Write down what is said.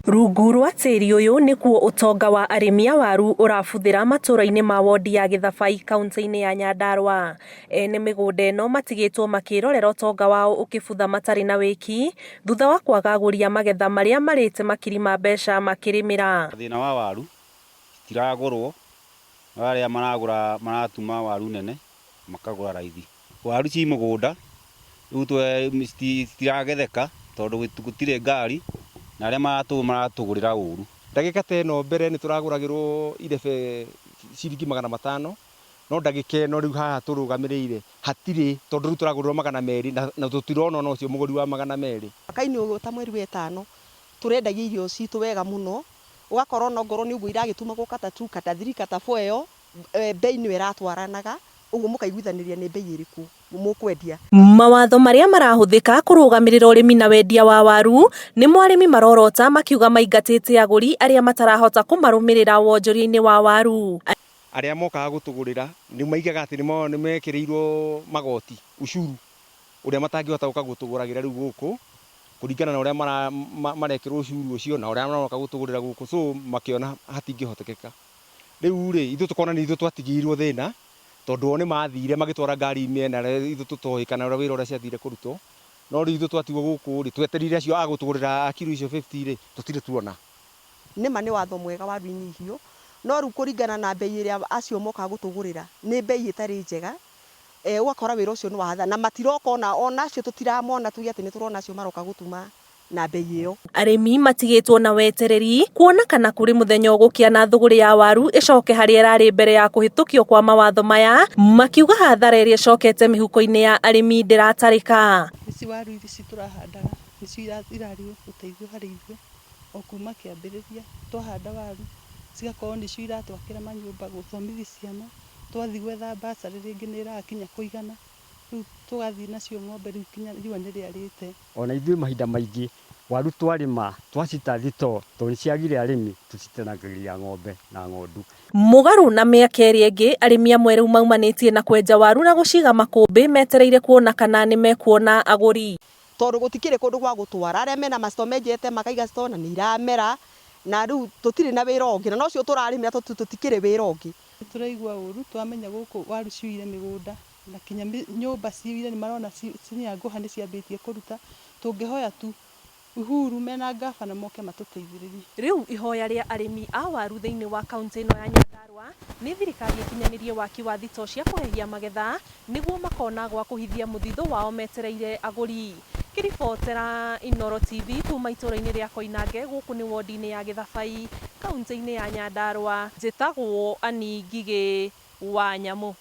Rungu rwa tĩri ũyũ nĩkuo ũtonga wa arĩmi a waru ũrabuthĩra matũra-inĩ ma wondi ya Gĩthabai kaunti-inĩ ya Nyandarua. Ene mĩgũnda ĩno matigĩtwo makĩrorera ũtonga wao ũkĩbutha matarĩ na wĩki thutha wa kwaga agũri a magetha marĩa marĩte makiri ma mbeca makĩrĩmĩra. Thĩna wa waru citiragũrwo, arĩa maragũra maratuma waru nene makagũra raithi. Waru ci mũgũnda rĩu citiragetheka tondũ gũtirĩ ngari na arĩa maratũgũrĩra ũru. Ndagĩka ta ĩno mbere nĩ tũragũragĩrwo irebe ciringi 500, no ndagĩka ĩno rĩu haha tũrũgamĩrĩire hatirĩ tondũ rĩu tũragũrĩrwo 200 na tũtirona ona ũcio mũgũri wa 200. Mwaka-inĩ ũyũ ta mweri wa ĩtano tũrendagia irio citũ wega mũno, ũgakorwo no ngorwo nĩ ũguo iragĩtumagwo kata 2 kata 3 kata 4 ĩyo bei nĩyo ĩratwaranaga, ũguo mũkaiguithanĩria nĩ bei ĩrĩkũ mũkwendia. Mawatho marĩa marahũthĩka kũrũgamĩrĩra ũrĩmi na wendia wa waru nĩmo arĩmi marorota makiuga maingatĩte agũri arĩa matarahota kũmarũmĩrĩra wonjoria-inĩ wa waru. Arĩa mokaga gũtũgũrĩra nĩ maigaga atĩ nĩ mekĩrĩirwo magoti ushuru ũrĩa matangĩhota gũka gũtũgũragĩra rĩu gũkũ kũringana na ũrĩa marekĩrwo ushuru ũcio na ũrĩa maroka gũtũgũrĩra gũkũ, so makĩona hatingĩhotekeka. Rĩu rĩ ithuĩ tũkona nĩ ithuĩ twatigĩirwo thĩna tondũ o nĩ mathire magĩtwara ngari mĩena ithuĩ tũtoĩ kana wĩra ũrĩa ciathire kũrutwo, no rĩu ithuĩ twatigwo gũkũ rĩ twetereire acio agũtũgũrĩra kiro icio 50 rĩ tũtirĩ tuona. Nĩma nĩ watho mwega wa binyihio, no rĩu kũringana na bei ĩrĩa acio mokaga gũtũgũrĩra nĩ bei ĩtarĩ njega, ũgakora wĩra ũcio nĩ wahatha na matiroka ona acio tũtiramona tuge atĩ nĩ tũrona acio maroka gũtuma na bei ĩyo. Arĩmi matigĩtwo na wetereri kuona kana kũrĩ mũthenya ũgũkĩa na thũgũrĩ ya waru ĩcoke harĩa ĩrarĩ mbere ya kũhĩtũkio kwa mawatho maya, makiuga hathara ĩrĩa ĩcokete mĩhuko-inĩ ya arĩmi ndĩratarĩka. Ici waru ici tũrahandaga nĩcio irarĩ ũteithio harĩ ithuĩ o kuma kĩambĩrĩria, twahanda waru cigakorwo nĩcio iratwakĩra manyũmba, gũthomithia ciana, twathiĩ gwetha mbacarĩ rĩngĩ nĩ ĩrakinya kũigana, rĩu tũgathiĩ nacio ng'ombe rĩu kinya riũa nĩ rĩarĩte. Ona ithuĩ mahinda maingĩ waru twarĩma twacita thitoo tondũ nĩciagire arĩmi tũcitenagĩria ng'ombe na ng'ondu. Mũgarũ na mĩaka ĩrĩa ĩngĩ arĩmi amwe rĩu maumanĩtie na kwenja waru na gũciga makũmbĩ metereire kuona kana nĩ mekuona agũri. Tondũ gũtikĩrĩ kũndũ gwa gũtwara, arĩa mena macito menjete makaiga cito na nĩ iramera na rĩu tũtirĩ na wĩra ũngĩ na nocio tũrarĩmĩra tũtikĩrĩ wĩra ũngĩ. Tũraigua ũru twamenya gũkũ waru ciũire mĩgũnda na kinya nyũmba ciũire nĩ marona cinyanguha nĩ ciambĩtie kũruta, tũngĩhoya tu Uhuru mena ngabana moke matũteithĩrĩrie. Rĩu ihoya rĩa arĩmi a waru thĩinĩ wa kaunti ĩno ya Nyandarua nĩ thirikari ĩkinyanĩrie waki wa thitoo cia kũhehia magetha nĩguo makona gwa kũhithia mũthithũ wao metereire agũri. Kĩribotera Inooro TV kuma itũra-inĩ rĩa Koinange gũkũ nĩ wondi-inĩ ya Gĩthabai kaunti-inĩ ya Nyandarua, njĩtagwo Annie Ngigĩ wa Nyamũ.